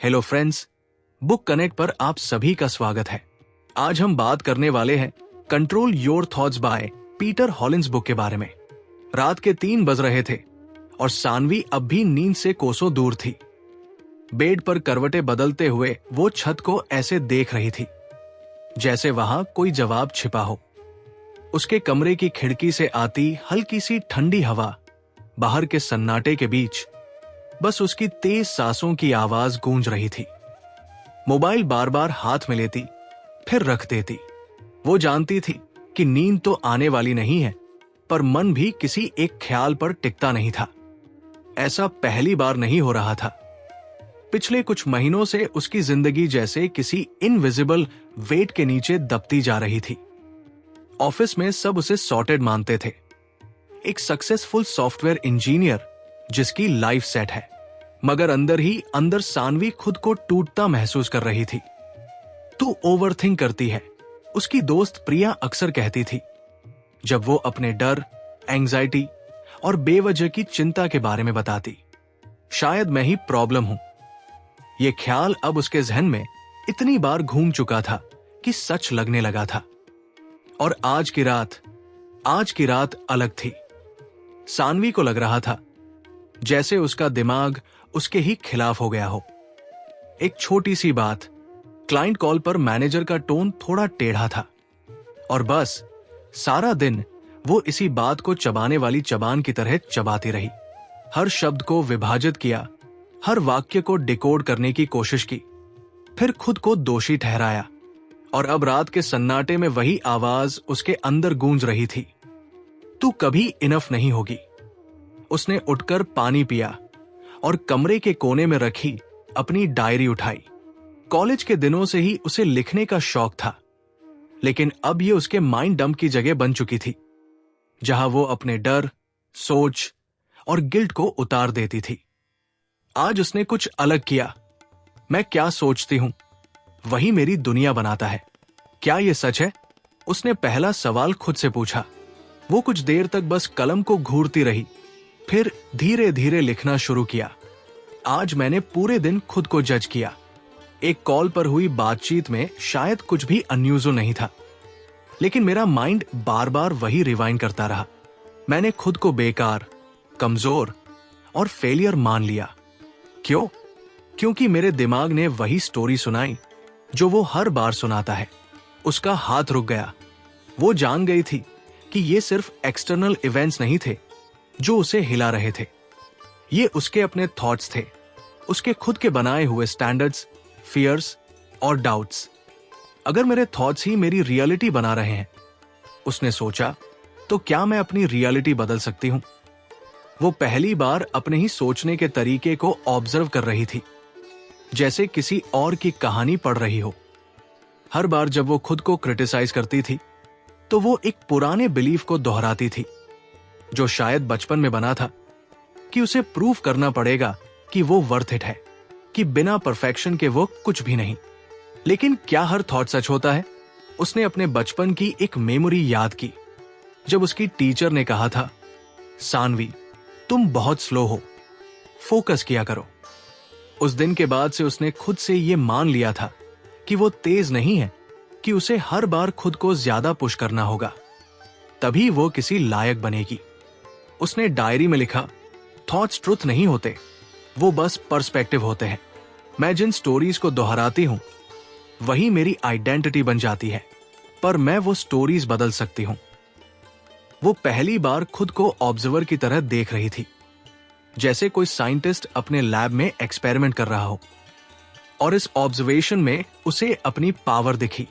Hello friends, book connect पर आप सभी का स्वागत है। आज हम बात करने वाले हैं control your thoughts by Peter Hollins book के बारे में। रात के 3 बज रहे थे और सानवी अब भी नींद से कोसों दूर थी। बेड पर करवटें बदलते हुए वो छत को ऐसे देख रही थी जैसे वहां कोई जवाब छिपा हो। उसके कमरे की खिड़की से आती हल्की सी ठंडी हवा, बाहर के सन्नाटे के बीच बस उसकी तेज सांसों की आवाज गूंज रही थी। मोबाइल बार बार हाथ में लेती फिर रख देती। वो जानती थी कि नींद तो आने वाली नहीं है, पर मन भी किसी एक ख्याल पर टिकता नहीं था। ऐसा पहली बार नहीं हो रहा था। पिछले कुछ महीनों से उसकी जिंदगी जैसे किसी इनविजिबल वेट के नीचे दबती जा रही थी। ऑफिस में सब उसे सॉर्टेड मानते थे, एक सक्सेसफुल सॉफ्टवेयर इंजीनियर जिसकी लाइफ सेट है, मगर अंदर ही अंदर सानवी खुद को टूटता महसूस कर रही थी। तू ओवरथिंक करती है, उसकी दोस्त प्रिया अक्सर कहती थी जब वो अपने डर, एंजाइटी और बेवजह की चिंता के बारे में बताती। शायद मैं ही प्रॉब्लम हूं। ये ख्याल अब उसके जहन में इतनी बार घूम चुका था कि सच लगने लगा था। और आज की रात अलग थी। सानवी को लग रहा था जैसे उसका दिमाग उसके ही खिलाफ हो गया हो। एक छोटी सी बात, क्लाइंट कॉल पर मैनेजर का टोन थोड़ा टेढ़ा था, और बस सारा दिन वो इसी बात को चबाने वाली चबान की तरह चबाती रही। हर शब्द को विभाजित किया, हर वाक्य को डिकोड करने की कोशिश की, फिर खुद को दोषी ठहराया। और अब रात के सन्नाटे में वही आवाज उसके अंदर गूंज रही थी, तू कभी इनफ नहीं होगी। उसने उठकर पानी पिया और कमरे के कोने में रखी अपनी डायरी उठाई। कॉलेज के दिनों से ही उसे लिखने का शौक था, लेकिन अब ये उसके माइंड डंप की जगह बन चुकी थी, जहां वो अपने डर, सोच और गिल्ट को उतार देती थी। आज उसने कुछ अलग किया। मैं क्या सोचती हूं वही मेरी दुनिया बनाता है, क्या ये सच है? उसने पहला सवाल खुद से पूछा। वो कुछ देर तक बस कलम को घूरती रही, फिर धीरे धीरे लिखना शुरू किया। आज मैंने पूरे दिन खुद को जज किया। एक कॉल पर हुई बातचीत में शायद कुछ भी अनयूजुअल नहीं था, लेकिन मेरा माइंड बार बार वही रिवाइंड करता रहा। मैंने खुद को बेकार, कमजोर और फेलियर मान लिया। क्यों? क्योंकि मेरे दिमाग ने वही स्टोरी सुनाई जो वो हर बार सुनाता है। उसका हाथ रुक गया। वो जान गई थी कि ये सिर्फ एक्सटर्नल इवेंट्स नहीं थे जो उसे हिला रहे थे। ये उसके अपने थॉट्स थे, उसके खुद के बनाए हुए स्टैंडर्ड्स, फियर्स और डाउट्स। अगर मेरे थॉट्स ही मेरी रियलिटी बना रहे हैं, उसने सोचा, तो क्या मैं अपनी रियलिटी बदल सकती हूं? वो पहली बार अपने ही सोचने के तरीके को ऑब्जर्व कर रही थी, जैसे किसी और की कहानी पढ़ रही हो। हर बार जब वो खुद को क्रिटिसाइज करती थी, तो वो एक पुराने बिलीफ को दोहराती थी जो शायद बचपन में बना था, कि उसे प्रूव करना पड़ेगा कि वो वर्थ इट है, कि बिना परफेक्शन के वो कुछ भी नहीं। लेकिन क्या हर थॉट सच होता है? उसने अपने बचपन की एक मेमोरी याद की, जब उसकी टीचर ने कहा था, सानवी तुम बहुत स्लो हो, फोकस किया करो। उस दिन के बाद से उसने खुद से ये मान लिया था कि वो तेज नहीं है, कि उसे हर बार खुद को ज्यादा पुश करना होगा, तभी वो किसी लायक बनेगी। उसने डायरी में लिखा, थॉट्स ट्रुथ नहीं होते, वो बस पर्सपेक्टिव होते हैं। मैं जिन स्टोरीज को दोहराती हूं वही मेरी आइडेंटिटी बन जाती है, पर मैं वो स्टोरीज बदल सकती हूं। वो पहली बार खुद को ऑब्जर्वर की तरह देख रही थी, जैसे कोई साइंटिस्ट अपने लैब में एक्सपेरिमेंट कर रहा हो। और इस ऑब्जर्वेशन में उसे अपनी पावर दिखी।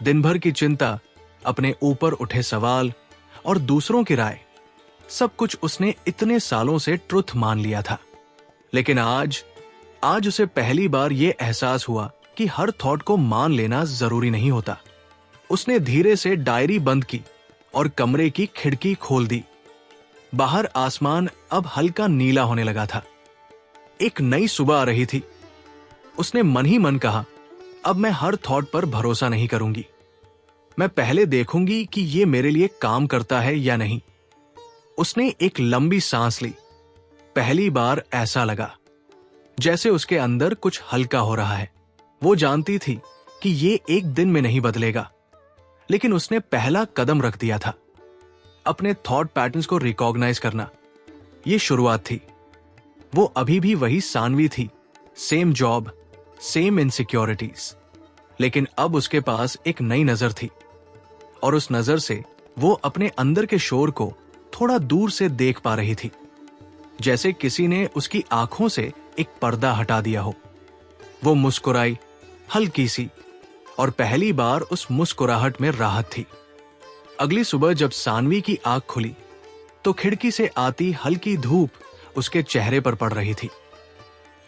दिन भर की चिंता, अपने ऊपर उठे सवाल और दूसरों की राय, सब कुछ उसने इतने सालों से ट्रुथ मान लिया था। लेकिन आज उसे पहली बार यह एहसास हुआ कि हर थॉट को मान लेना जरूरी नहीं होता। उसने धीरे से डायरी बंद की और कमरे की खिड़की खोल दी। बाहर आसमान अब हल्का नीला होने लगा था। एक नई सुबह आ रही थी। उसने मन ही मन कहा, अब मैं हर थॉट पर भरोसा नहीं करूंगी। मैं पहले देखूंगी कि ये मेरे लिए काम करता है या नहीं। उसने एक लंबी सांस ली। पहली बार ऐसा लगा जैसे उसके अंदर कुछ हल्का हो रहा है। वो जानती थी कि ये एक दिन में नहीं बदलेगा, लेकिन उसने पहला कदम रख दिया था। अपने थॉट पैटर्न्स को रिकॉग्नाइज करना, ये शुरुआत थी। वो अभी भी वही सानवी थी, सेम जॉब, सेम इनसिक्योरिटीज, लेकिन अब उसके पास एक नई नजर थी, और उस नजर से वो अपने अंदर के शोर को थोड़ा दूर से देख पा रही थी, जैसे किसी ने उसकी आंखों से एक पर्दा हटा दिया हो। वो मुस्कुराई, हल्की सी, और पहली बार उस मुस्कुराहट में राहत थी। अगली सुबह जब सानवी की आंख खुली तो खिड़की से आती हल्की धूप उसके चेहरे पर पड़ रही थी।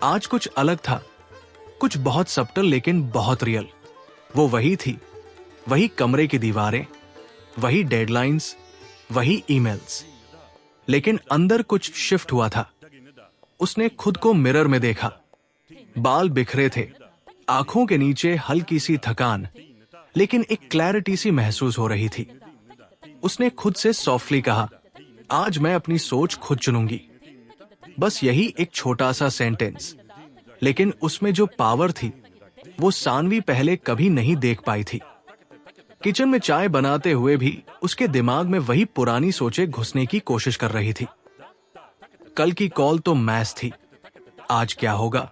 आज कुछ अलग था, कुछ बहुत सब्टल लेकिन बहुत रियल। वो वही थी, वही कमरे की दीवारें, वही डेडलाइंस, वही ईमेल्स, लेकिन अंदर कुछ शिफ्ट हुआ था। उसने खुद को मिरर में देखा। बाल बिखरे थे, आंखों के नीचे हल्की सी थकान, लेकिन एक क्लैरिटी सी महसूस हो रही थी। उसने खुद से सॉफ्टली कहा, आज मैं अपनी सोच खुद चुनूंगी। बस यही एक छोटा सा सेंटेंस, लेकिन उसमें जो पावर थी वो सानवी पहले कभी नहीं देख पाई थी। किचन में चाय बनाते हुए भी उसके दिमाग में वही पुरानी सोचें घुसने की कोशिश कर रही थी। कल की कॉल तो मैस थी, आज क्या होगा?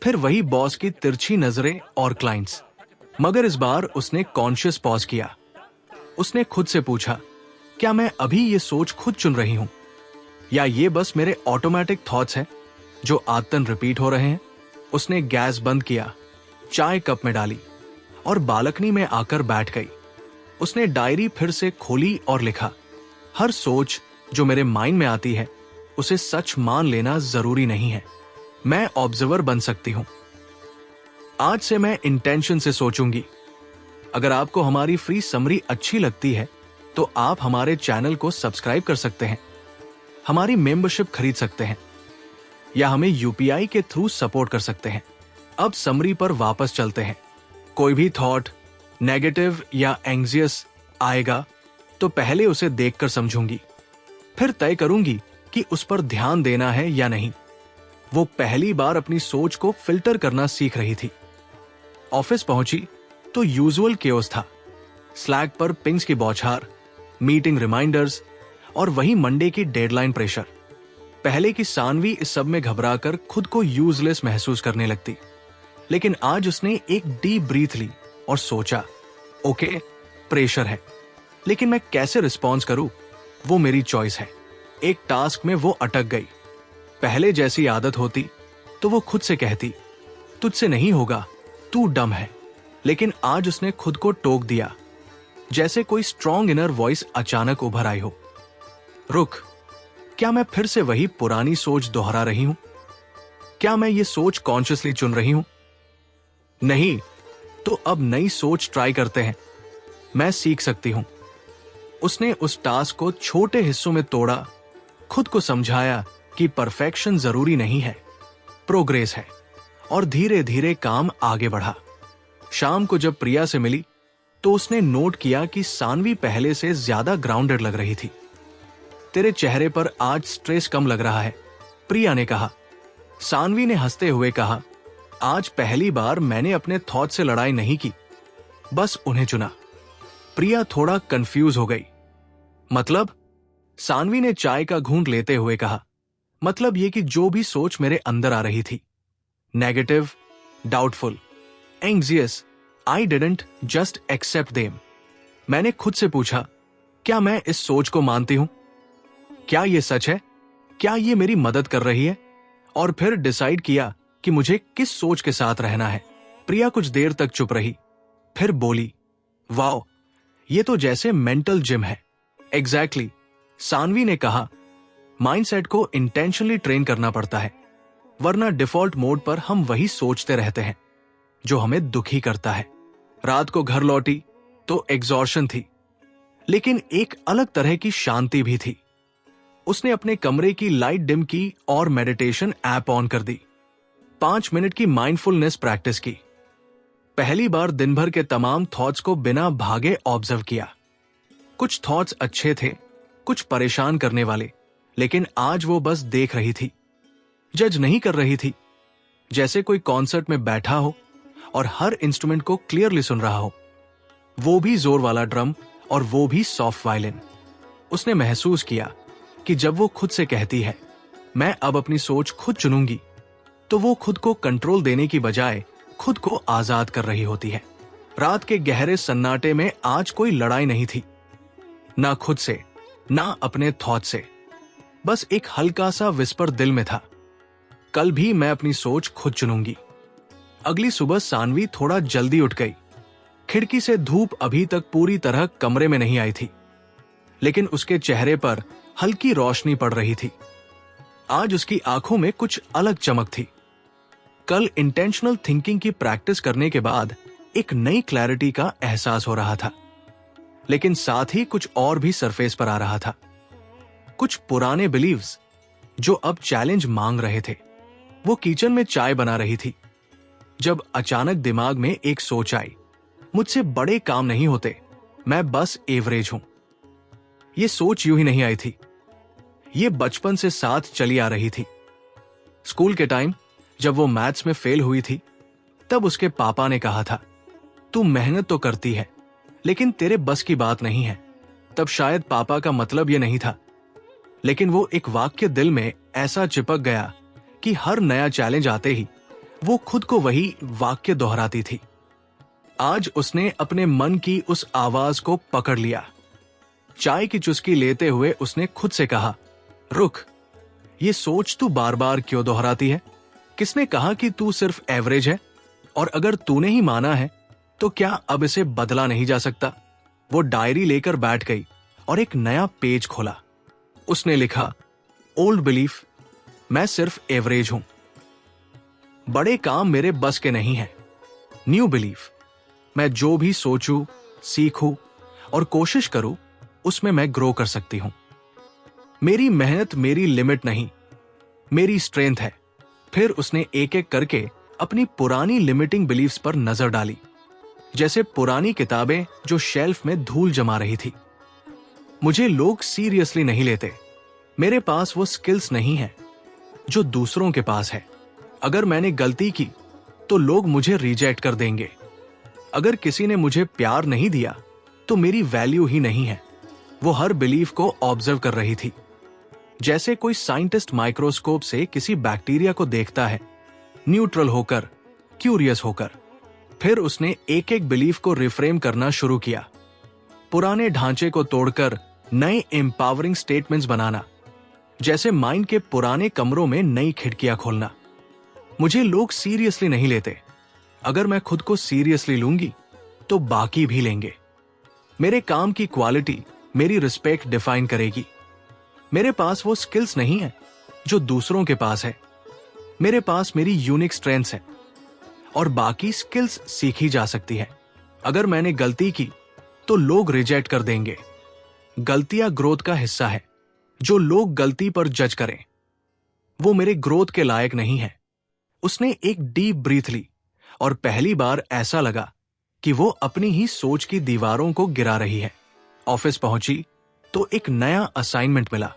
फिर वही बॉस की तिरछी नजरें और क्लाइंट्स। मगर इस बार उसने कॉन्शियस पॉज किया। उसने खुद से पूछा, क्या मैं अभी ये सोच खुद चुन रही हूं, या ये बस मेरे ऑटोमेटिक थॉट्स हैं जो आदतन रिपीट हो रहे हैं? उसने गैस बंद किया, चाय कप में डाली और बालकनी में आकर बैठ गई। उसने डायरी फिर से खोली और लिखा, हर सोच जो मेरे माइंड में आती है उसे सच मान लेना जरूरी नहीं है। मैं ऑब्जर्वर बन सकती हूं। आज से मैं इंटेंशन से सोचूंगी। अगर आपको हमारी फ्री समरी अच्छी लगती है तो आप हमारे चैनल को सब्सक्राइब कर सकते हैं, हमारी मेंबरशिप खरीद सकते हैं, या हमें यूपीआई के थ्रू सपोर्ट कर सकते हैं। अब समरी पर वापस चलते हैं। कोई भी थॉट नेगेटिव या एंग्जियस आएगा तो पहले उसे देखकर समझूंगी, फिर तय करूंगी कि उस पर ध्यान देना है या नहीं। वो पहली बार अपनी सोच को फिल्टर करना सीख रही थी। ऑफिस पहुंची तो यूजुअल केओस था। स्लैक पर पिंग्स की बौछार, मीटिंग रिमाइंडर्स और वही मंडे की डेडलाइन प्रेशर। पहले की सानवी इस सब में घबराकर खुद को यूजलेस महसूस करने लगती, लेकिन आज उसने एक डीप ब्रीथ ली और सोचा, ओके, प्रेशर है, लेकिन मैं कैसे रिस्पॉन्स करूं, वो मेरी चॉइस है। एक टास्क में वो अटक गई। पहले जैसी आदत होती तो वो खुद से कहती, तुझसे नहीं होगा, तू डम है। लेकिन आज उसने खुद को टोक दिया, जैसे कोई स्ट्रॉन्ग इनर वॉइस अचानक उभर आई हो। रुक, क्या मैं फिर से वही पुरानी सोच दोहरा रही हूं? क्या मैं ये सोच कॉन्शियसली चुन रही हूं? नहीं, तो अब नई सोच ट्राई करते हैं। मैं सीख सकती हूं। उसने उस टास्क को छोटे हिस्सों में तोड़ा, खुद को समझाया कि परफेक्शन जरूरी नहीं है, प्रोग्रेस है, और धीरे धीरे काम आगे बढ़ा। शाम को जब प्रिया से मिली तो उसने नोट किया कि सानवी पहले से ज्यादा ग्राउंडेड लग रही थी। तेरे चेहरे पर आज स्ट्रेस कम लग रहा है, प्रिया ने कहा। सानवी ने हंसते हुए कहा, आज पहली बार मैंने अपने थॉट से लड़ाई नहीं की, बस उन्हें चुना। प्रिया थोड़ा कंफ्यूज हो गई। मतलब? सानवी ने चाय का घूंट लेते हुए कहा, मतलब ये कि जो भी सोच मेरे अंदर आ रही थी, negative, doubtful, anxious, I didn't just accept them. मैंने खुद से पूछा, क्या मैं इस सोच को मानती हूं? क्या ये सच है? क्या ये मेरी मदद कर रही है? और फिर डिसाइड किया कि मुझे किस सोच के साथ रहना है। प्रिया कुछ देर तक चुप रही, फिर बोली, वाओ, ये तो जैसे मेंटल जिम है। एग्जैक्टली, सानवी ने कहा, माइंडसेट को इंटेंशनली ट्रेन करना पड़ता है, वरना डिफॉल्ट मोड पर हम वही सोचते रहते हैं जो हमें दुखी करता है। रात को घर लौटी तो एग्जॉर्शन थी, लेकिन एक अलग तरह की शांति भी थी। उसने अपने कमरे की लाइट डिम की और मेडिटेशन ऐप ऑन कर दी। 5 मिनट की माइंडफुलनेस प्रैक्टिस की। पहली बार दिन भर के तमाम थॉट्स को बिना भागे ऑब्जर्व किया। कुछ थॉट्स अच्छे थे, कुछ परेशान करने वाले, लेकिन आज वो बस देख रही थी, जज नहीं कर रही थी, जैसे कोई कॉन्सर्ट में बैठा हो और हर इंस्ट्रूमेंट को क्लियरली सुन रहा हो, वो भी जोर वाला ड्रम और वो भी सॉफ्ट वायलिन। उसने महसूस किया कि जब वो खुद से कहती है मैं अब अपनी सोच खुद चुनूंगी, तो वो खुद को कंट्रोल देने की बजाय खुद को आजाद कर रही होती है। रात के गहरे सन्नाटे में आज कोई लड़ाई नहीं थी, ना खुद से ना अपने थॉट से। बस एक हल्का सा विस्पर दिल में था, कल भी मैं अपनी सोच खुद चुनूंगी। अगली सुबह सानवी थोड़ा जल्दी उठ गई। खिड़की से धूप अभी तक पूरी तरह कमरे में नहीं आई थी, लेकिन उसके चेहरे पर हल्की रोशनी पड़ रही थी। आज उसकी आंखों में कुछ अलग चमक थी। कल इंटेंशनल थिंकिंग की प्रैक्टिस करने के बाद एक नई क्लैरिटी का एहसास हो रहा था, लेकिन साथ ही कुछ और भी सरफेस पर आ रहा था। कुछ पुराने बिलीव्स जो अब चैलेंज मांग रहे थे। वो किचन में चाय बना रही थी जब अचानक दिमाग में एक सोच आई, मुझसे बड़े काम नहीं होते, मैं बस एवरेज हूं। ये सोच यूं ही नहीं आई थी, ये बचपन से साथ चली आ रही थी। स्कूल के टाइम जब वो मैथ्स में फेल हुई थी, तब उसके पापा ने कहा था तू मेहनत तो करती है लेकिन तेरे बस की बात नहीं है। तब शायद पापा का मतलब ये नहीं था, लेकिन वो एक वाक्य दिल में ऐसा चिपक गया कि हर नया चैलेंज आते ही वो खुद को वही वाक्य दोहराती थी। आज उसने अपने मन की उस आवाज को पकड़ लिया। चाय की चुस्की लेते हुए उसने खुद से कहा, रुक, ये सोच तू बार बार क्यों दोहराती है? किसने कहा कि तू सिर्फ एवरेज है? और अगर तूने ही माना है तो क्या अब इसे बदला नहीं जा सकता? वो डायरी लेकर बैठ गई और एक नया पेज खोला। उसने लिखा, ओल्ड बिलीफ, मैं सिर्फ एवरेज हूं, बड़े काम मेरे बस के नहीं है। न्यू बिलीफ, मैं जो भी सोचूं, सीखूं और कोशिश करूं, उसमें मैं ग्रो कर सकती हूं। मेरी मेहनत मेरी लिमिट नहीं, मेरी स्ट्रेंथ है। फिर उसने एक एक करके अपनी पुरानी लिमिटिंग बिलीफ्स पर नजर डाली, जैसे पुरानी किताबें जो शेल्फ में धूल जमा रही थी। मुझे लोग सीरियसली नहीं लेते, मेरे पास वो स्किल्स नहीं है जो दूसरों के पास है। अगर मैंने गलती की तो लोग मुझे रिजेक्ट कर देंगे। अगर किसी ने मुझे प्यार नहीं दिया तो मेरी वैल्यू ही नहीं है। वो हर बिलीफ को ऑब्जर्व कर रही थी, जैसे कोई साइंटिस्ट माइक्रोस्कोप से किसी बैक्टीरिया को देखता है, न्यूट्रल होकर, क्यूरियस होकर। फिर उसने एक एक बिलीफ को रिफ्रेम करना शुरू किया, पुराने ढांचे को तोड़कर नए एम्पावरिंग स्टेटमेंट्स बनाना, जैसे माइंड के पुराने कमरों में नई खिड़कियां खोलना। मुझे लोग सीरियसली नहीं लेते, अगर मैं खुद को सीरियसली लूंगी तो बाकी भी लेंगे। मेरे काम की क्वालिटी मेरी रिस्पेक्ट डिफाइन करेगी। मेरे पास वो स्किल्स नहीं है जो दूसरों के पास है। मेरे पास मेरी यूनिक स्ट्रेंथ्स है और बाकी स्किल्स सीखी जा सकती है। अगर मैंने गलती की तो लोग रिजेक्ट कर देंगे। गलतियां ग्रोथ का हिस्सा है। जो लोग गलती पर जज करें वो मेरे ग्रोथ के लायक नहीं है। उसने एक डीप ब्रीथ ली और पहली बार ऐसा लगा कि वो अपनी ही सोच की दीवारों को गिरा रही है। ऑफिस पहुंची तो एक नया असाइनमेंट मिला,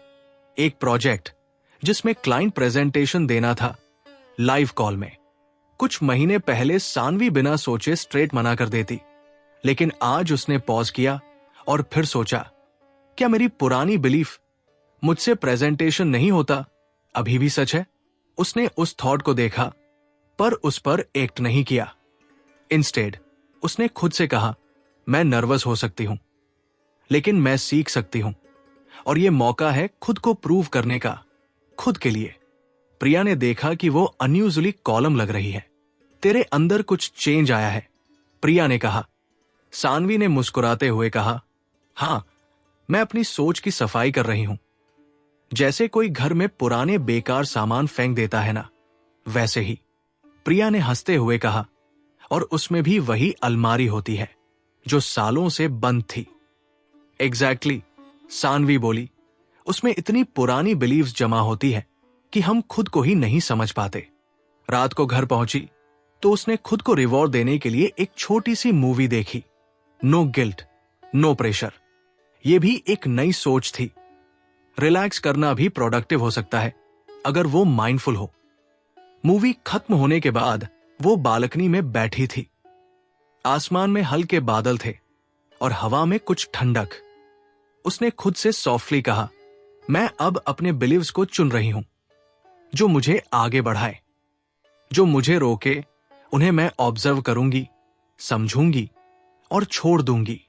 एक प्रोजेक्ट जिसमें क्लाइंट प्रेजेंटेशन देना था, लाइव कॉल में। कुछ महीने पहले सानवी बिना सोचे स्ट्रेट मना कर देती, लेकिन आज उसने पॉज किया और फिर सोचा, क्या मेरी पुरानी बिलीफ मुझसे प्रेजेंटेशन नहीं होता अभी भी सच है? उसने उस थॉट को देखा पर उस पर एक्ट नहीं किया। इंस्टेड उसने खुद से कहा, मैं नर्वस हो सकती हूं लेकिन मैं सीख सकती हूं और यह मौका है खुद को प्रूव करने का, खुद के लिए। प्रिया ने देखा कि वो अनयूजुअली कॉलम लग रही है। तेरे अंदर कुछ चेंज आया है, प्रिया ने कहा। सानवी ने मुस्कुराते हुए कहा, हां, मैं अपनी सोच की सफाई कर रही हूं। जैसे कोई घर में पुराने बेकार सामान फेंक देता है ना, वैसे ही, प्रिया ने हंसते हुए कहा। और उसमें भी वही अलमारी होती है जो सालों से बंद थी। एग्जैक्टली, सानवी बोली, उसमें इतनी पुरानी बिलीव्स जमा होती है कि हम खुद को ही नहीं समझ पाते। रात को घर पहुंची तो उसने खुद को रिवॉर्ड देने के लिए एक छोटी सी मूवी देखी। No guilt, no pressure. यह भी एक नई सोच थी। रिलैक्स करना भी प्रोडक्टिव हो सकता है अगर वो माइंडफुल हो। मूवी खत्म होने के बाद वो बालकनी में बैठी थी। आसमान में हल्के बादल थे और हवा में कुछ ठंडक। उसने खुद से सॉफ्टली कहा, मैं अब अपने बिलीव्स को चुन रही हूं, जो मुझे आगे बढ़ाए, जो मुझे रोके, उन्हें मैं ऑब्जर्व करूंगी, समझूंगी और छोड़ दूंगी।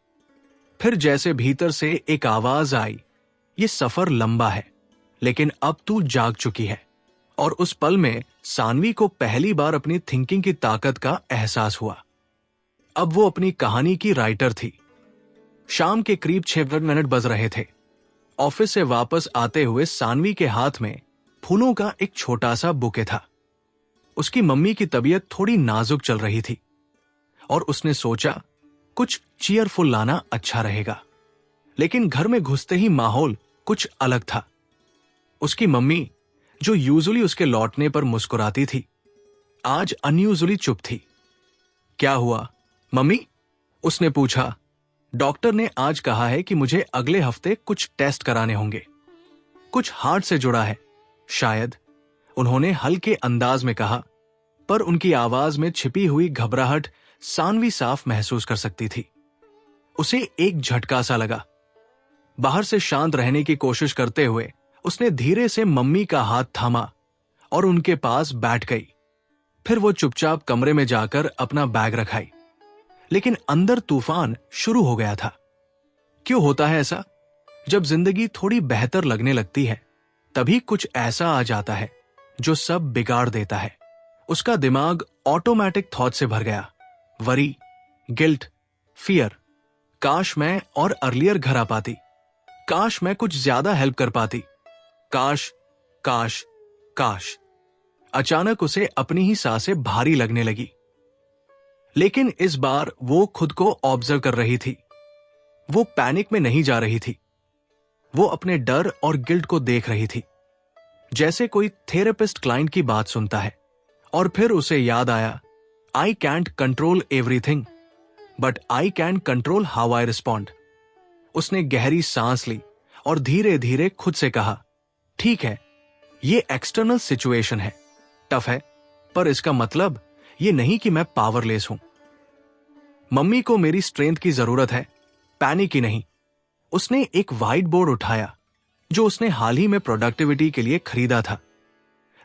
फिर जैसे भीतर से एक आवाज आई, ये सफर लंबा है, लेकिन अब तू जाग चुकी है। और उस पल में सानवी को पहली बार अपनी थिंकिंग की ताकत का एहसास हुआ। अब वो अपनी कहानी की राइटर थी। शाम के करीब 6 मिनट बज रहे थे। ऑफिस से वापस आते हुए सानवी के हाथ में फूलों का एक छोटा सा बुके था। उसकी मम्मी की तबीयत थोड़ी नाजुक चल रही थी और उसने सोचा कुछ चीयरफुल लाना अच्छा रहेगा। लेकिन घर में घुसते ही माहौल कुछ अलग था। उसकी मम्मी, जो यूजुअली उसके लौटने पर मुस्कुराती थी, आज अनयूजुअली चुप थी। क्या हुआ मम्मी? उसने पूछा। डॉक्टर ने आज कहा है कि मुझे अगले हफ्ते कुछ टेस्ट कराने होंगे। कुछ हार्ट से जुड़ा है शायद, उन्होंने हल्के अंदाज में कहा, पर उनकी आवाज में छिपी हुई घबराहट सानवी साफ महसूस कर सकती थी। उसे एक झटका सा लगा। बाहर से शांत रहने की कोशिश करते हुए उसने धीरे से मम्मी का हाथ थामा और उनके पास बैठ गई। फिर वो चुपचाप कमरे में जाकर अपना बैग रखाई। लेकिन अंदर तूफान शुरू हो गया था। क्यों होता है ऐसा? जब जिंदगी थोड़ी बेहतर लगने लगती है, तभी कुछ ऐसा आ जाता है जो सब बिगाड़ देता है। उसका दिमाग ऑटोमेटिक थॉट से भर गया। Worry, guilt, fear. काश मैं और अर्लियर घर आ पाती, काश मैं कुछ ज्यादा हेल्प कर पाती, काश काश काश। अचानक उसे अपनी ही सांसें भारी लगने लगी। लेकिन इस बार वो खुद को ऑब्जर्व कर रही थी। वो पैनिक में नहीं जा रही थी। वो अपने डर और गिल्ट को देख रही थी, जैसे कोई थेरेपिस्ट क्लाइंट की बात सुनता है। और फिर उसे याद आया, आई can't control everything, but I can control how I respond. उसने गहरी सांस ली और धीरे धीरे खुद से कहा, ठीक है, ये एक्सटर्नल सिचुएशन है, टफ है, पर इसका मतलब ये नहीं कि मैं पावरलेस हूं। मम्मी को मेरी स्ट्रेंथ की जरूरत है, पैनिक की नहीं। उसने एक व्हाइट बोर्ड उठाया जो उसने हाल ही में प्रोडक्टिविटी के लिए खरीदा था।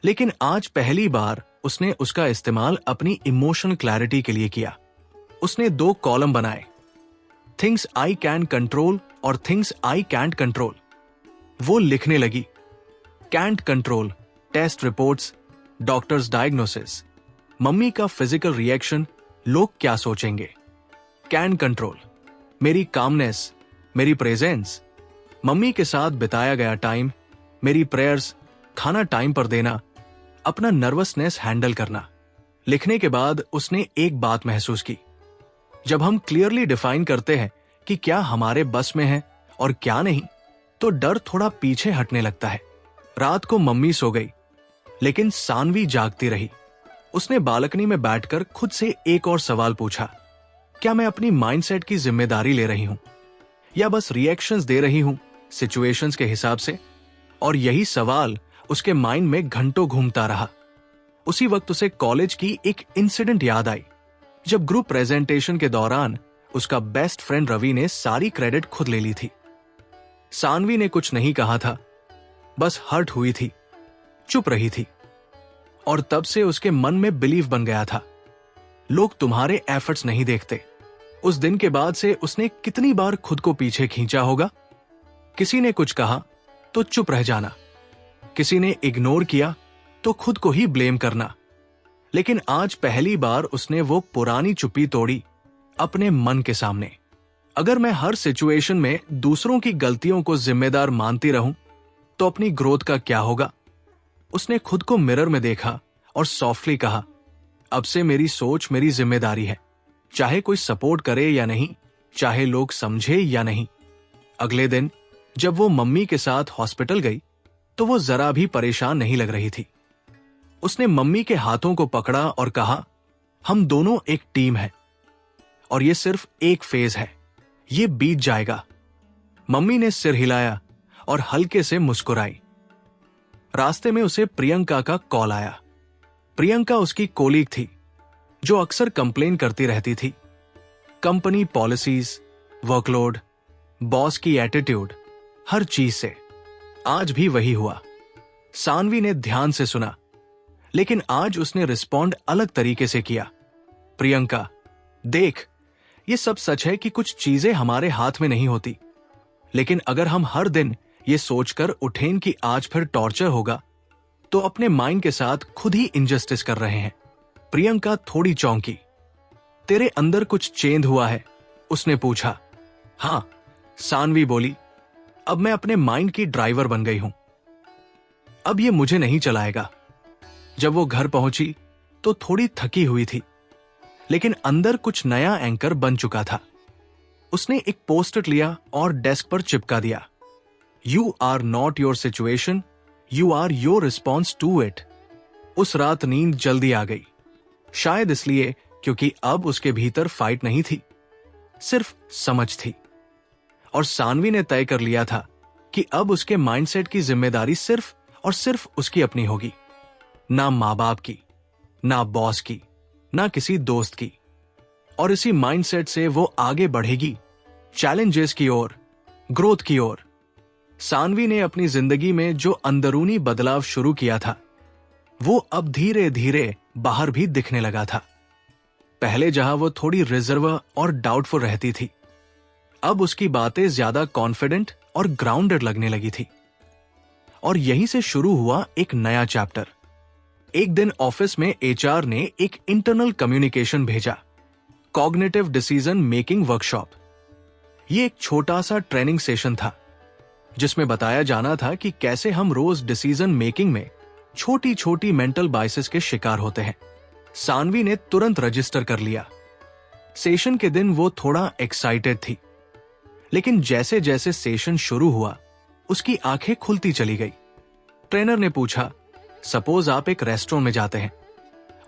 लेकिन आज पहली बार उसने उसका इस्तेमाल अपनी इमोशनल क्लैरिटी के लिए किया। उसने 2 कॉलम बनाए, थिंग्स आई कैन कंट्रोल और थिंग्स आई कैंट कंट्रोल। वो लिखने लगी, can't control, test reports, doctors diagnosis, mummy का फिजिकल रिएक्शन, लोग क्या सोचेंगे। कैन कंट्रोल, मेरी कामनेस, मेरी प्रेजेंस, मम्मी के साथ बिताया गया टाइम, मेरी प्रेयर्स, खाना टाइम पर देना, अपना नर्वसनेस हैंडल करना। लिखने के बाद उसने एक बात महसूस की, जब हम क्लियरली डिफाइन करते हैं कि क्या हमारे बस में है और क्या नहीं, तो डर थोड़ा पीछे हटने लगता है। रात को मम्मी सो गई, लेकिन सानवी जागती रही। उसने बालकनी में बैठकर खुद से एक और सवाल पूछा, क्या मैं अपनी माइंडसेट की जिम्मेदारी ले रही हूं या बस रिएक्शंस दे रही हूं सिचुएशंस के हिसाब से? और यही सवाल उसके माइंड में घंटों घूमता रहा। उसी वक्त उसे कॉलेज की एक इंसिडेंट याद आई, जब ग्रुप प्रेजेंटेशन के दौरान उसका बेस्ट फ्रेंड रवि ने सारी क्रेडिट खुद ले ली थी। सानवी ने कुछ नहीं कहा था, बस हर्ट हुई थी, चुप रही थी। और तब से उसके मन में बिलीव बन गया था, लोग तुम्हारे एफर्ट्स नहीं देखते। उस दिन के बाद से उसने कितनी बार खुद को पीछे खींचा होगा। किसी ने कुछ कहा तो चुप रह जाना, किसी ने इग्नोर किया तो खुद को ही ब्लेम करना। लेकिन आज पहली बार उसने वो पुरानी चुप्पी तोड़ी अपने मन के सामने। अगर मैं हर सिचुएशन में दूसरों की गलतियों को जिम्मेदार मानती रहूं तो अपनी ग्रोथ का क्या होगा? उसने खुद को मिरर में देखा और सॉफ्टली कहा, अब से मेरी सोच मेरी जिम्मेदारी है, चाहे कोई सपोर्ट करे या नहीं, चाहे लोग समझे या नहीं। अगले दिन जब वो मम्मी के साथ हॉस्पिटल गई तो वो जरा भी परेशान नहीं लग रही थी। उसने मम्मी के हाथों को पकड़ा और कहा, हम दोनों एक टीम है और ये सिर्फ एक फेज है, ये बीत जाएगा। मम्मी ने सिर हिलाया और हल्के से मुस्कुराई। रास्ते में उसे प्रियंका का कॉल आया। प्रियंका उसकी कोलीग थी जो अक्सर कंप्लेन करती रहती थी। कंपनी पॉलिसीज, वर्कलोड, बॉस की एटीट्यूड, हर चीज से। आज भी वही हुआ। सानवी ने ध्यान से सुना, लेकिन आज उसने रिस्पॉन्ड अलग तरीके से किया। प्रियंका, देख, ये सब सच है कि कुछ चीजें हमारे हाथ में नहीं होती, लेकिन अगर हम हर दिन ये सोचकर उठें कि आज फिर टॉर्चर होगा, तो अपने माइंड के साथ खुद ही इनजस्टिस कर रहे हैं। प्रियंका थोड़ी चौंकी। तेरे अंदर कुछ चेंज हुआ है? उसने पूछा। हां, सानवी बोली, अब मैं अपने माइंड की ड्राइवर बन गई हूं। अब ये मुझे नहीं चलाएगा। जब वो घर पहुंची तो थोड़ी थकी हुई थी, लेकिन अंदर कुछ नया एंकर बन चुका था। उसने एक पोस्टर लिया और डेस्क पर चिपका दिया। You are not your situation, you are your response to it. उस रात नींद जल्दी आ गई, शायद इसलिए क्योंकि अब उसके भीतर फाइट नहीं थी, सिर्फ समझ थी। और सानवी ने तय कर लिया था कि अब उसके माइंडसेट की जिम्मेदारी सिर्फ और सिर्फ उसकी अपनी होगी, ना मां बाप की, ना बॉस की, ना किसी दोस्त की। और इसी माइंडसेट से वो आगे बढ़ेगी, चैलेंजेस की ओर, ग्रोथ की ओर। सानवी ने अपनी जिंदगी में जो अंदरूनी बदलाव शुरू किया था, वो अब धीरे धीरे बाहर भी दिखने लगा था। पहले जहां वो थोड़ी रिजर्व और डाउटफुल रहती थी, अब उसकी बातें ज्यादा कॉन्फिडेंट और ग्राउंडेड लगने लगी थी। और यहीं से शुरू हुआ एक नया चैप्टर। एक दिन ऑफिस में एचआर ने एक इंटरनल कम्युनिकेशन भेजा, कॉग्निटिव डिसीजन मेकिंग वर्कशॉप। ये एक छोटा सा ट्रेनिंग सेशन था, जिसमें बताया जाना था कि कैसे हम रोज डिसीजन मेकिंग में छोटी छोटी मेंटल बायसेस के शिकार होते हैं। सानवी ने तुरंत रजिस्टर कर लिया। सेशन के दिन वो थोड़ा एक्साइटेड थी, लेकिन जैसे जैसे सेशन शुरू हुआ, उसकी आंखें खुलती चली गई। ट्रेनर ने पूछा, सपोज आप एक रेस्टोरेंट में जाते हैं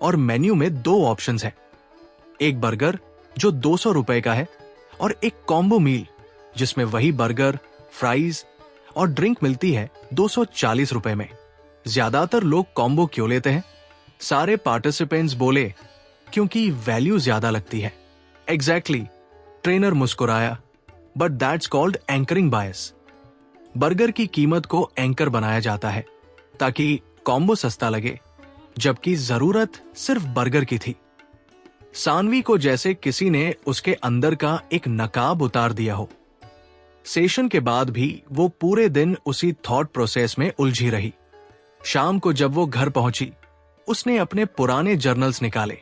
और मेन्यू में 2 ऑप्शंस हैं, एक बर्गर जो 200 रुपए का है और एक कॉम्बो मील जिसमें वही बर्गर, फ्राइज और ड्रिंक मिलती है 240 रुपए में। ज्यादातर लोग कॉम्बो क्यों लेते हैं? सारे पार्टिसिपेंट्स बोले, क्योंकि वैल्यू ज्यादा लगती है। एग्जैक्टली, ट्रेनर मुस्कुराया, but that's called anchoring bias. Burger की कीमत को एंकर बनाया जाता है ताकि कॉम्बो सस्ता लगे, जबकि जरूरत सिर्फ बर्गर की थी। सानवी को जैसे किसी ने उसके अंदर का एक नकाब उतार दिया हो। सेशन के बाद भी वो पूरे दिन उसी थॉट प्रोसेस में उलझी रही। शाम को जब वो घर पहुंची, उसने अपने पुराने जर्नल्स निकाले।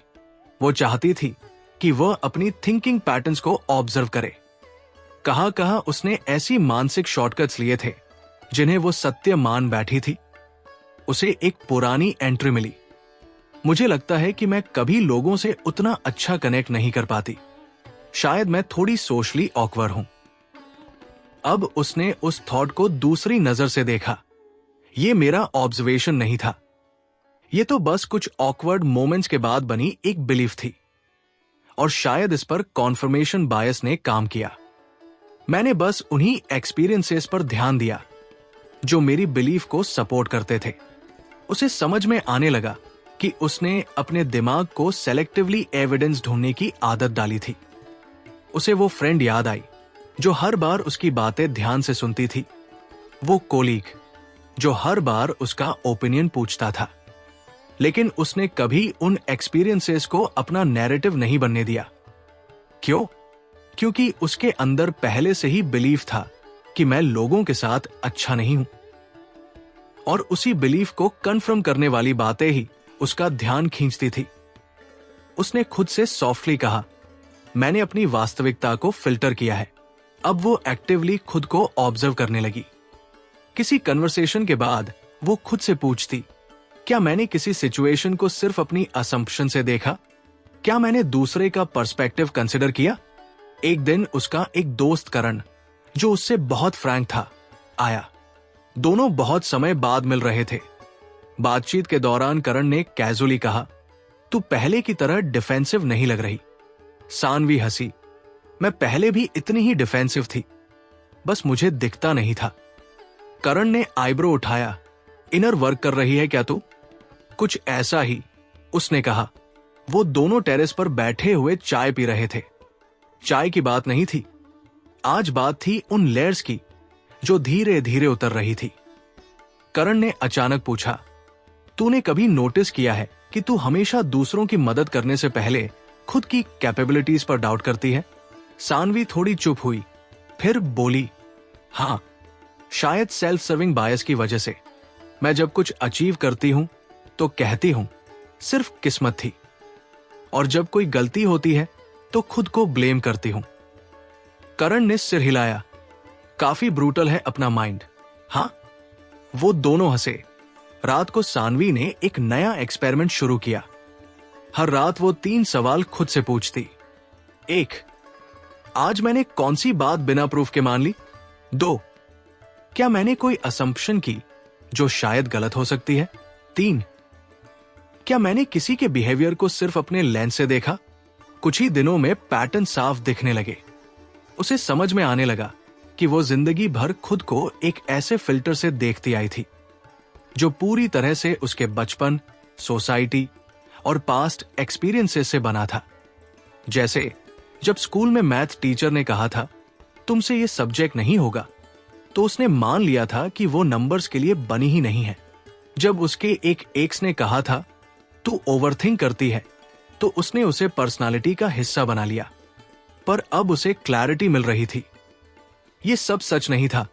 वो चाहती थी कि वह अपनी थिंकिंग पैटर्न्स को ऑब्जर्व करे। कहां कहां उसने ऐसी मानसिक शॉर्टकट्स लिए थे जिन्हें वो सत्य मान बैठी थी। उसे एक पुरानी एंट्री मिली, मुझे लगता है कि मैं कभी लोगों से उतना अच्छा कनेक्ट नहीं कर पाती, शायद मैं थोड़ी सोशली ऑकवर्ड हूं। अब उसने उस थॉट को दूसरी नजर से देखा। ये मेरा ऑब्जर्वेशन नहीं था, ये तो बस कुछ ऑकवर्ड मोमेंट्स के बाद बनी एक बिलीफ थी, और शायद इस पर कॉन्फर्मेशन बायस ने काम किया। मैंने बस उन्हीं एक्सपीरियंसेस पर ध्यान दिया जो मेरी बिलीफ को सपोर्ट करते थे। उसे समझ में आने लगा कि उसने अपने दिमाग को सेलेक्टिवली एविडेंस ढूंढने की आदत डाली थी। उसे वो फ्रेंड याद आई जो हर बार उसकी बातें ध्यान से सुनती थी, वो कोलीग जो हर बार उसका ओपिनियन पूछता था, लेकिन उसने कभी उन एक्सपीरियंसेस को अपना नैरेटिव नहीं बनने दिया। क्यों? क्योंकि उसके अंदर पहले से ही बिलीफ था कि मैं लोगों के साथ अच्छा नहीं हूं, और उसी बिलीफ को कंफर्म करने वाली बातें ही उसका ध्यान खींचती थी। उसने खुद से सॉफ्टली कहा, मैंने अपनी वास्तविकता को फिल्टर किया है। अब वो एक्टिवली खुद को ऑब्जर्व करने लगी। किसी कन्वर्सेशन के बाद वो खुद से पूछती, क्या मैंने किसी सिचुएशन को सिर्फ अपनी असम्पशन से देखा? क्या मैंने दूसरे का पर्सपेक्टिव कंसिडर किया? एक दिन उसका एक दोस्त करण, जो उससे बहुत फ्रैंक था, आया। दोनों बहुत समय बाद मिल रहे थे। बातचीत के दौरान करण ने कैजुअली कहा, तू पहले की तरह डिफेंसिव नहीं लग रही। सानवी हंसी, मैं पहले भी इतनी ही डिफेंसिव थी, बस मुझे दिखता नहीं था। करण ने आईब्रो उठाया, इनर वर्क कर रही है क्या तू? कुछ ऐसा ही, उसने कहा। वो दोनों टेरेस पर बैठे हुए चाय पी रहे थे। चाय की बात नहीं थी, आज बात थी उन लेयर्स की जो धीरे धीरे उतर रही थी। करण ने अचानक पूछा, तूने कभी नोटिस किया है कि तू हमेशा दूसरों की मदद करने से पहले खुद की कैपेबिलिटीज पर डाउट करती है? सानवी थोड़ी चुप हुई, फिर बोली, हाँ, शायद सेल्फ सर्विंग बायस की वजह से। मैं जब कुछ अचीव करती हूं तो कहती हूं सिर्फ किस्मत थी, और जब कोई गलती होती है तो खुद को ब्लेम करती हूं। करण ने सिर हिलाया। काफी ब्रूटल है अपना माइंड। हाँ, वो दोनों हंसे। रात को सानवी ने एक नया एक्सपेरिमेंट शुरू किया। हर रात वो 3 सवाल खुद से पूछती। 1, आज मैंने कौन सी बात बिना प्रूफ के मान ली? 2, क्या मैंने कोई असम्पशन की जो शायद गलत हो सकती है? 3, क्या मैंने किसी के बिहेवियर को सिर्फ अपने लेंस से देखा? कुछ ही दिनों में पैटर्न साफ दिखने लगे। उसे समझ में आने लगा कि वो जिंदगी भर खुद को एक ऐसे फिल्टर से देखती आई थी जो पूरी तरह से उसके बचपन, सोसाइटी और पास्ट एक्सपीरियंसेस से बना था। जैसे जब स्कूल में मैथ टीचर ने कहा था, तुमसे ये सब्जेक्ट नहीं होगा, तो उसने मान लिया था कि वो नंबर्स के लिए बनी ही नहीं है। जब उसके एक एक्स ने कहा था, तू ओवरथिंक करती है, तो उसने उसे पर्सनालिटी का हिस्सा बना लिया। पर अब उसे क्लैरिटी मिल रही थी। ये सब सच नहीं था,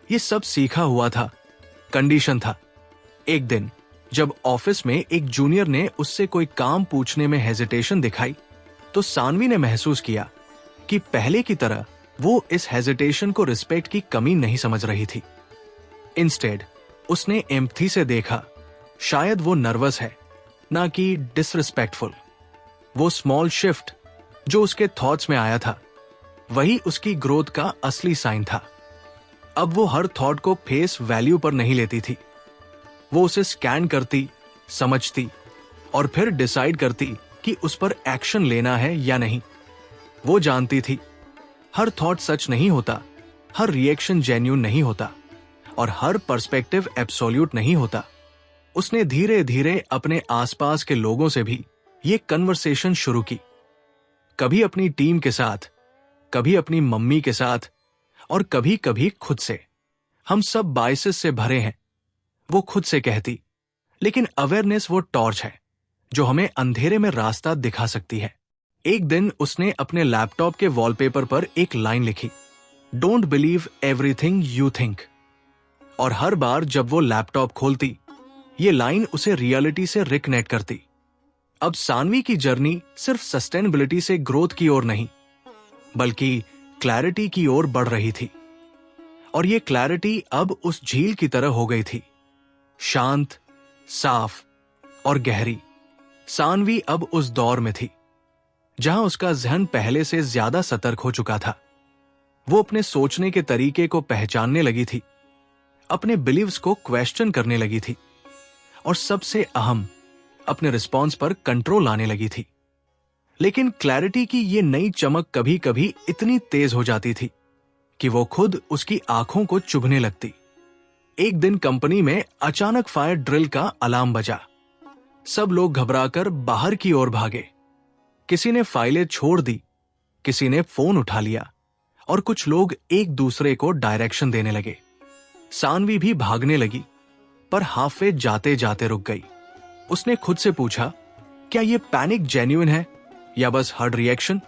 ये सब सीखा हुआ था, कंडीशन था। एक दिन जब ऑफिस में एक जूनियर ने उससे कोई काम पूछने में हेजिटेशन दिखाई, तो सानवी ने महसूस किया कि पहले की तरह वो इस हेजिटेशन को रिस्पेक्ट की कमी नहीं समझ रही थी। इंस्टेड उसने एम्पथी से देखा, शायद वो नर्वस है, ना कि डिसरिस्पेक्टफुल। वो स्मॉल शिफ्ट जो उसके थॉट्स में आया था, वही उसकी ग्रोथ का असली साइन था। अब वो हर थॉट को फेस वैल्यू पर नहीं लेती थी। वो उसे स्कैन करती, समझती और फिर डिसाइड करती कि उस पर एक्शन लेना है या नहीं। वो जानती थी हर थॉट सच नहीं होता, हर रिएक्शन जेन्युइन नहीं होता और हर पर्सपेक्टिव एब्सोल्यूट नहीं होता। उसने धीरे धीरे अपने आसपास के लोगों से भी ये कन्वर्सेशन शुरू की। कभी अपनी टीम के साथ, कभी अपनी मम्मी के साथ और कभी कभी खुद से। हम सब बायसेस से भरे हैं, वो खुद से कहती। लेकिन अवेयरनेस वो टॉर्च है जो हमें अंधेरे में रास्ता दिखा सकती है। एक दिन उसने अपने लैपटॉप के वॉलपेपर पर एक लाइन लिखी, don't believe everything you think. और हर बार जब वो लैपटॉप खोलती, ये लाइन उसे रियलिटी से रिकनेक्ट करती। अब सानवी की जर्नी सिर्फ सस्टेनेबिलिटी से ग्रोथ की ओर नहीं, बल्कि क्लैरिटी की ओर बढ़ रही थी। और ये क्लैरिटी अब उस झील की तरह हो गई थी, शांत, साफ और गहरी। सानवी अब उस दौर में थी जहां उसका जहन पहले से ज्यादा सतर्क हो चुका था। वो अपने सोचने के तरीके को पहचानने लगी थी, अपने बिलीव्स को क्वेश्चन करने लगी थी और सबसे अहम, अपने रिस्पॉन्स पर कंट्रोल लाने लगी थी। लेकिन क्लैरिटी की ये नई चमक कभी कभी इतनी तेज हो जाती थी कि वो खुद उसकी आंखों को चुभने लगती। एक दिन कंपनी में अचानक फायर ड्रिल का अलार्म बजा। सब लोग घबराकर बाहर की ओर भागे। किसी ने फाइलें छोड़ दी, किसी ने फोन उठा लिया और कुछ लोग एक दूसरे को डायरेक्शन देने लगे। सानवी भी भागने लगी, पर हाफवे जाते जाते रुक गई। उसने खुद से पूछा, क्या ये पैनिक जेन्युइन है या बस हर्ड रिएक्शन?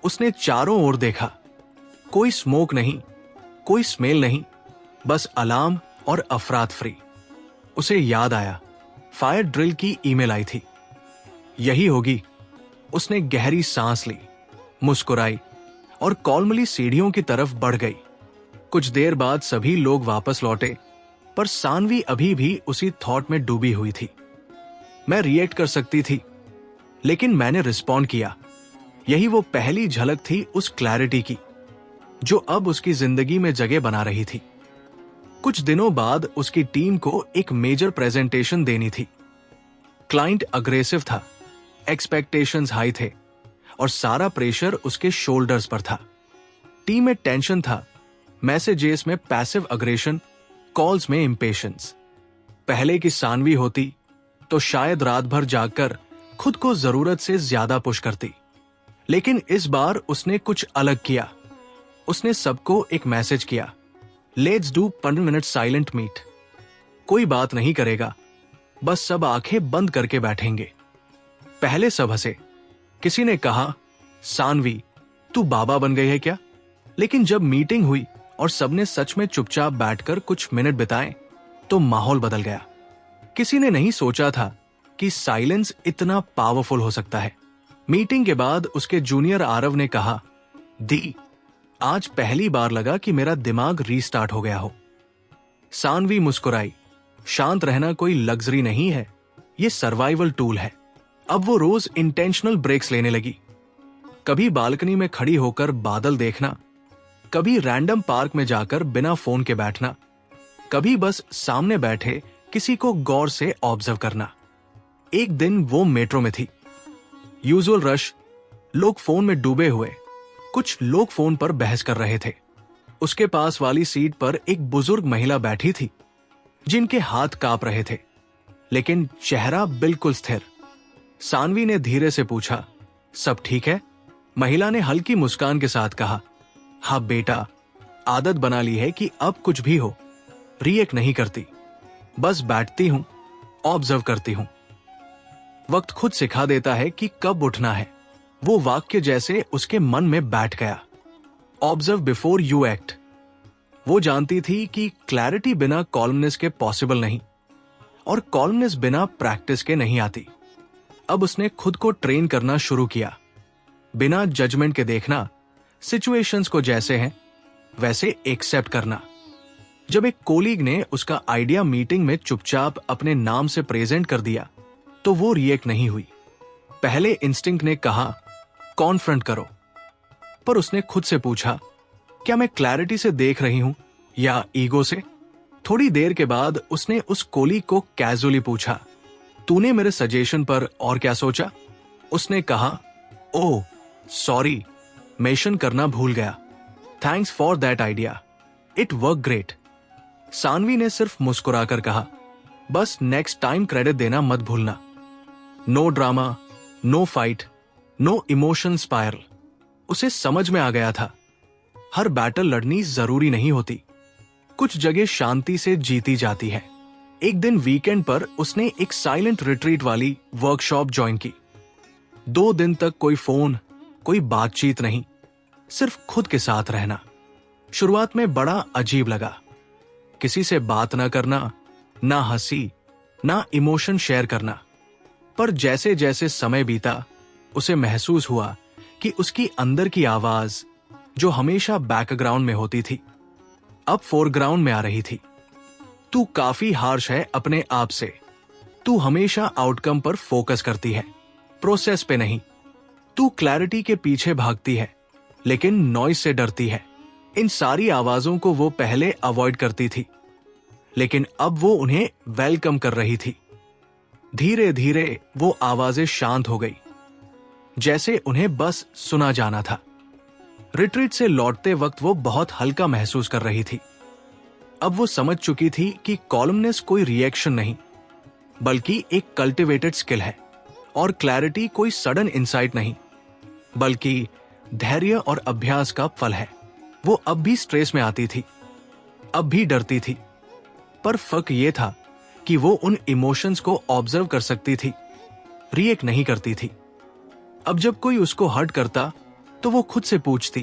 उसने चारों ओर देखा, कोई स्मोक नहीं, कोई स्मेल नहीं, बस अलार्म और अफरातफरी। उसे याद आया, फायर ड्रिल की ईमेल आई थी। यही होगी। उसने गहरी सांस ली, मुस्कुराई और कॉलमली सीढ़ियों की तरफ बढ़ गई। कुछ देर बाद सभी लोग वापस लौटे, पर सानवी अभी भी उसी थॉट में डूबी हुई थी। मैं रिएक्ट कर सकती थी, लेकिन मैंने रिस्पॉन्ड किया। यही वो पहली झलक थी उस क्लैरिटी की जो अब उसकी जिंदगी में जगह बना रही थी। कुछ दिनों बाद उसकी टीम को एक मेजर प्रेजेंटेशन देनी थी। क्लाइंट अग्रेसिव था, एक्सपेक्टेशंस हाई थे और सारा प्रेशर उसके शोल्डर्स पर था। टीम में टेंशन था, मैसेजेस में पैसिव अग्रेशन, कॉल्स में इंपेशेंस। पहले की सानवी होती तो शायद रात भर जागकर खुद को जरूरत से ज्यादा पुश करती। लेकिन इस बार उसने कुछ अलग किया। उसने सबको एक मैसेज किया, let's do 15 minute silent meet. कोई बात नहीं करेगा, बस सब आंखें बंद करके बैठेंगे। पहले सब हंसे। किसी ने कहा, सानवी तू बाबा बन गई है क्या? लेकिन जब मीटिंग हुई और सबने सच में चुपचाप बैठकर कुछ मिनट बिताए तो माहौल बदल गया। किसी ने नहीं सोचा था कि साइलेंस इतना पावरफुल हो सकता है। मीटिंग के बाद उसके जूनियर आरव ने कहा, दी आज पहली बार लगा कि मेरा दिमाग रीस्टार्ट हो गया हो। सानवी मुस्कुराई। शांत रहना कोई लग्जरी नहीं है, ये सर्वाइवल टूल है। अब वो रोज इंटेंशनल ब्रेक्स लेने लगी। कभी बालकनी में खड़ी होकर बादल देखना, कभी रैंडम पार्क में जाकर बिना फोन के बैठना, कभी बस सामने बैठे किसी को गौर से ऑब्जर्व करना। एक दिन वो मेट्रो में थी। यूजुअल रश, लोग फोन में डूबे हुए, कुछ लोग फोन पर बहस कर रहे थे। उसके पास वाली सीट पर एक बुजुर्ग महिला बैठी थी जिनके हाथ कांप रहे थे, लेकिन चेहरा बिल्कुल स्थिर। सानवी ने धीरे से पूछा, सब ठीक है? महिला ने हल्की मुस्कान के साथ कहा, हाँ बेटा, आदत बना ली है कि अब कुछ भी हो रिएक्ट नहीं करती, बस बैठती हूं, ऑब्जर्व करती हूं। वक्त खुद सिखा देता है कि कब उठना है। वो वाक्य जैसे उसके मन में बैठ गया। Observe before you act. वो जानती थी कि क्लैरिटी बिना कॉलमनेस के पॉसिबल नहीं, और कॉलमनेस बिना प्रैक्टिस के नहीं आती। अब उसने खुद को ट्रेन करना शुरू किया, बिना जजमेंट के देखना, सिचुएशंस को जैसे हैं वैसे एक्सेप्ट करना। जब एक कोलीग ने उसका आइडिया मीटिंग में चुपचाप अपने नाम से प्रेजेंट कर दिया तो वो रिएक्ट नहीं हुई। पहले इंस्टिंक्ट ने कहा, कॉन्फ्रंट करो, पर उसने खुद से पूछा, क्या मैं क्लैरिटी से देख रही हूं या ईगो से? थोड़ी देर के बाद उसने उस कोलीग को कैजुअली पूछा, तूने मेरे सजेशन पर और क्या सोचा? उसने कहा, ओह सॉरी, मेंशन करना भूल गया, thanks for that idea, it work great. Saanvi ने सिर्फ मुस्कुराकर कहा, बस नेक्स्ट टाइम क्रेडिट देना मत भूलना। No drama, no fight, no emotion spiral. उसे समझ में आ गया था, हर बैटल लड़नी जरूरी नहीं होती, कुछ जगह शांति से जीती जाती है। एक दिन वीकेंड पर उसने एक साइलेंट रिट्रीट वाली वर्कशॉप ज्वाइन की। 2 दिन तक कोई फोन, कोई बातचीत नहीं, सिर्फ खुद के साथ रहना। शुरुआत में बड़ा अजीब लगा, किसी से बात ना करना, ना हंसी, ना इमोशन शेयर करना। पर जैसे जैसे समय बीता उसे महसूस हुआ कि उसकी अंदर की आवाज, जो हमेशा बैकग्राउंड में होती थी, अब फोरग्राउंड में आ रही थी। तू काफी हार्श है अपने आप से, तू हमेशा आउटकम पर फोकस करती है, प्रोसेस पे नहीं। तू क्लैरिटी के पीछे भागती है लेकिन नॉइज से डरती है। इन सारी आवाजों को वो पहले अवॉइड करती थी, लेकिन अब वो उन्हें वेलकम कर रही थी। धीरे धीरे वो आवाजें शांत हो गई, जैसे उन्हें बस सुना जाना था। रिट्रीट से लौटते वक्त वो बहुत हल्का महसूस कर रही थी। अब वो समझ चुकी थी कि कॉलमनेस कोई रिएक्शन नहीं, बल्कि एक कल्टिवेटेड स्किल है, और क्लैरिटी कोई सडन इंसाइट नहीं, बल्कि धैर्य और अभ्यास का फल है। वो अब भी स्ट्रेस में आती थी, अब भी डरती थी, पर फर्क ये था कि वो उन इमोशंस को ऑब्जर्व कर सकती थी, रिएक्ट नहीं करती थी। अब जब कोई उसको हर्ट करता तो वो खुद से पूछती,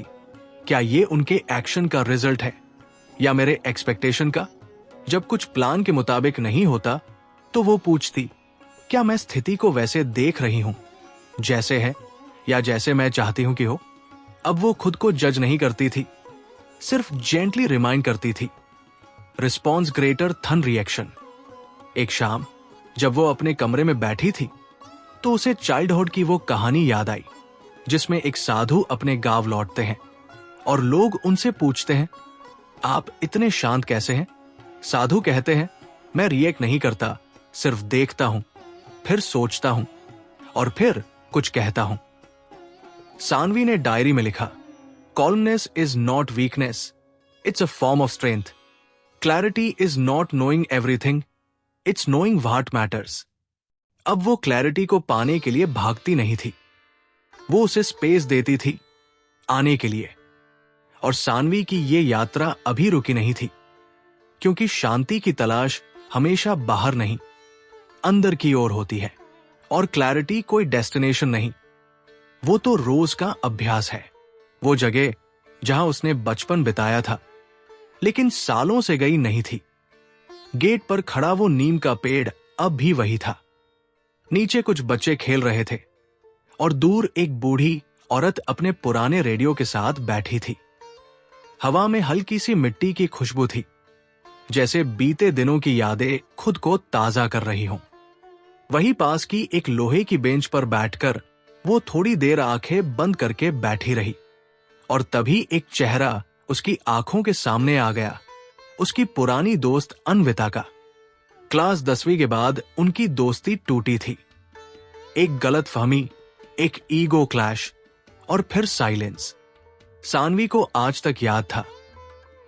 क्या ये उनके एक्शन का रिजल्ट है या मेरे एक्सपेक्टेशन का? जब कुछ प्लान के मुताबिक नहीं होता तो वो पूछती, क्या मैं स्थिति को वैसे देख रही हूं जैसे है या जैसे मैं चाहती हूं कि हो? अब वो खुद को जज नहीं करती थी, सिर्फ जेंटली रिमाइंड करती थी, रिस्पॉन्स ग्रेटर थन रिएक्शन। एक शाम जब वो अपने कमरे में बैठी थी तो उसे चाइल्डहुड की वो कहानी याद आई, जिसमें एक साधु अपने गांव लौटते हैं और लोग उनसे पूछते हैं, आप इतने शांत कैसे हैं? साधु कहते हैं, मैं रिएक्ट नहीं करता, सिर्फ देखता हूं, फिर सोचता हूं और फिर कुछ कहता हूं। सानवी ने डायरी में लिखा, calmness is not weakness, it's a form of strength. Clarity is not knowing everything, it's knowing what matters. अब वो क्लैरिटी को पाने के लिए भागती नहीं थी, वो उसे स्पेस देती थी आने के लिए। और सानवी की ये यात्रा अभी रुकी नहीं थी, क्योंकि शांति की तलाश हमेशा बाहर नहीं, अंदर की ओर होती है। और क्लैरिटी कोई डेस्टिनेशन नहीं, वो तो रोज का अभ्यास है। वो जगह जहां उसने बचपन बिताया था, लेकिन सालों से गई नहीं थी। गेट पर खड़ा वो नीम का पेड़ अब भी वही था। नीचे कुछ बच्चे खेल रहे थे और दूर एक बूढ़ी औरत अपने पुराने रेडियो के साथ बैठी थी। हवा में हल्की सी मिट्टी की खुशबू थी, जैसे बीते दिनों की यादें खुद को ताजा कर रही हों। वहीं पास की एक लोहे की बेंच पर बैठकर वो थोड़ी देर आंखें बंद करके बैठी रही। और तभी एक चेहरा उसकी आंखों के सामने आ गया, उसकी पुरानी दोस्त अन्विता का। क्लास 10वीं के बाद उनकी दोस्ती टूटी थी। एक गलतफहमी, एक ईगो क्लैश और फिर साइलेंस। सानवी को आज तक याद था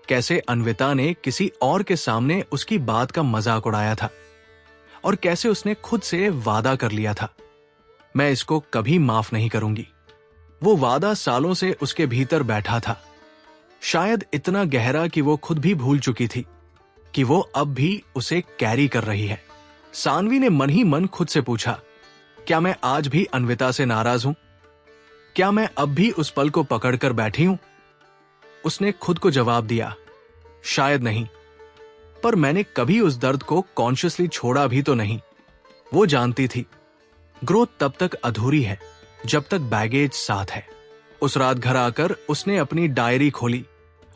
कैसे अन्विता ने किसी और के सामने उसकी बात का मजाक उड़ाया था, और कैसे उसने खुद से वादा कर लिया था, मैं इसको कभी माफ नहीं करूंगी। वो वादा सालों से उसके भीतर बैठा था, शायद इतना गहरा कि वो खुद भी भूल चुकी थी कि वो अब भी उसे कैरी कर रही है। सानवी ने मन ही मन खुद से पूछा, क्या मैं आज भी अन्विता से नाराज हूं? क्या मैं अब भी उस पल को पकड़कर बैठी हूं? उसने खुद को जवाब दिया, शायद नहीं, पर मैंने कभी उस दर्द को कॉन्शियसली छोड़ा भी तो नहीं। वो जानती थी ग्रोथ तब तक अधूरी है जब तक बैगेज साथ है। उस रात घर आकर उसने अपनी डायरी खोली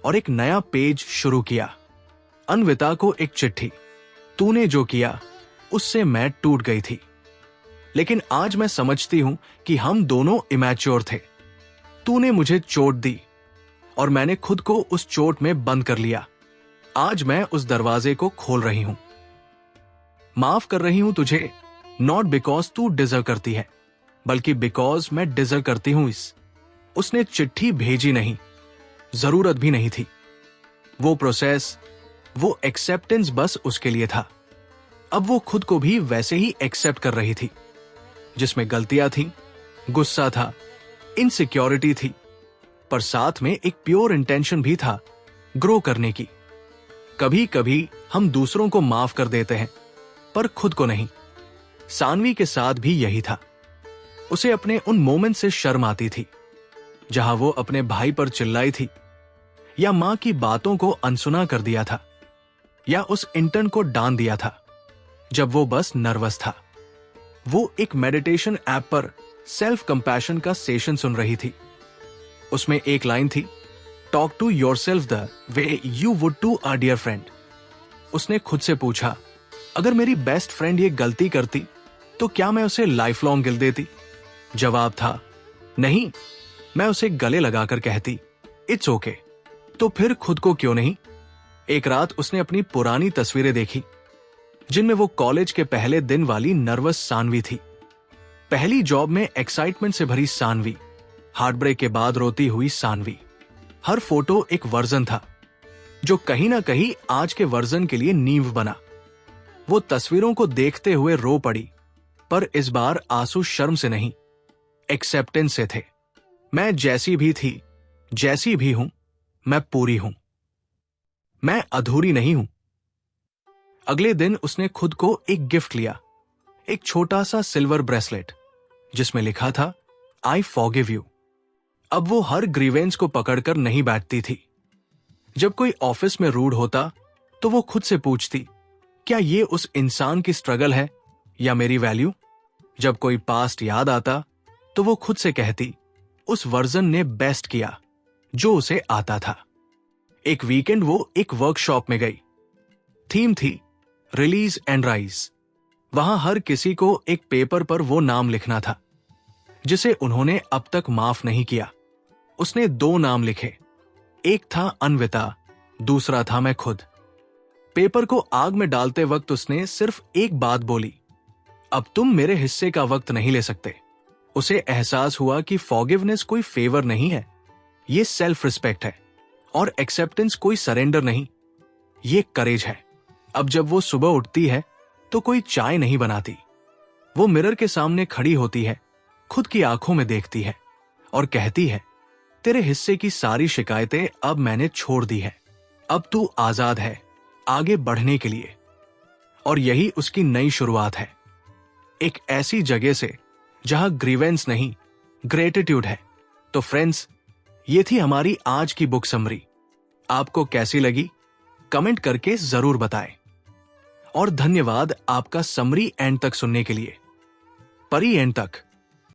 और एक नया पेज शुरू किया। अन्विता को एक चिट्ठी, तूने जो किया उससे मैं टूट गई थी, लेकिन आज मैं समझती हूं कि हम दोनों इमैच्योर थे। तूने मुझे चोट दी और मैंने खुद को उस चोट में बंद कर लिया। आज मैं उस दरवाजे को खोल रही हूं। माफ कर रही हूं तुझे, नॉट बिकॉज तू डिजर्व करती है, बल्कि बिकॉज मैं डिजर्व करती हूं इस। उसने चिट्ठी भेजी नहीं, जरूरत भी नहीं थी। वो प्रोसेस, वो एक्सेप्टेंस बस उसके लिए था। अब वो खुद को भी वैसे ही एक्सेप्ट कर रही थी, जिसमें गलतियां थी, गुस्सा था, इनसिक्योरिटी थी, पर साथ में एक प्योर इंटेंशन भी था, ग्रो करने की। कभी कभी हम दूसरों को माफ कर देते हैं, पर खुद को नहीं। सानवी के साथ भी यही था। उसे अपने उन मोमेंट से शर्म आती थी जहां वो अपने भाई पर चिल्लाई थी, या मां की बातों को अनसुना कर दिया था, या उस इंटर्न को डांट दिया था जब वो बस नर्वस था। वो एक मेडिटेशन ऐप पर सेल्फ कंपैशन का सेशन सुन रही थी। उसमें एक लाइन थी, talk to yourself the way you would to a dear friend. उसने खुद से पूछा, अगर मेरी बेस्ट फ्रेंड ये गलती करती तो क्या मैं उसे लाइफ लॉन्ग गिल देती? जवाब था नहीं, मैं उसे गले लगाकर कहती इट्स ओके। तो फिर खुद को क्यों नहीं? एक रात उसने अपनी पुरानी तस्वीरें देखी, जिनमें वो कॉलेज के पहले दिन वाली नर्वस सानवी थी, पहली जॉब में एक्साइटमेंट से भरी सानवी, हार्ट ब्रेक के बाद रोती हुई सानवी। हर फोटो एक वर्जन था जो कहीं ना कहीं आज के वर्जन के लिए नींव बना। वो तस्वीरों को देखते हुए रो पड़ी, पर इस बार आंसू शर्म से नहीं, एक्सेप्टेंस से थे। मैं जैसी भी थी, जैसी भी हूं, मैं पूरी हूं, मैं अधूरी नहीं हूं। अगले दिन उसने खुद को एक गिफ्ट लिया, एक छोटा सा सिल्वर ब्रेसलेट जिसमें लिखा था आई फॉरगिव यू। अब वो हर ग्रीवेंस को पकड़कर नहीं बैठती थी। जब कोई ऑफिस में रूड होता तो वो खुद से पूछती, क्या ये उस इंसान की स्ट्रगल है या मेरी वैल्यू? जब कोई पास्ट याद आता तो वो खुद से कहती, उस वर्जन ने बेस्ट किया जो उसे आता था। एक वीकेंड वो एक वर्कशॉप में गई। थीम थी रिलीज एंड राइज। वहां हर किसी को एक पेपर पर वो नाम लिखना था जिसे उन्होंने अब तक माफ नहीं किया। उसने 2 नाम लिखे, एक था अन्विता, दूसरा था मैं खुद। पेपर को आग में डालते वक्त उसने सिर्फ एक बात बोली, अब तुम मेरे हिस्से का वक्त नहीं ले सकते। उसे एहसास हुआ कि फॉरगिवनेस कोई फेवर नहीं है, ये सेल्फ रिस्पेक्ट है, और एक्सेप्टेंस कोई सरेंडर नहीं, ये करेज है। अब जब वो सुबह उठती है तो कोई चाय नहीं बनाती, वो मिरर के सामने खड़ी होती है, खुद की आंखों में देखती है और कहती है, तेरे हिस्से की सारी शिकायतें अब मैंने छोड़ दी है। अब तू आजाद है आगे बढ़ने के लिए। और यही उसकी नई शुरुआत है, एक ऐसी जगह से जहां ग्रीवेंस नहीं, ग्रेटिट्यूड है। तो फ्रेंड्स, ये थी हमारी आज की बुक समरी। आपको कैसी लगी कमेंट करके जरूर बताएं। और धन्यवाद आपका समरी एंड तक सुनने के लिए। परी एंड तक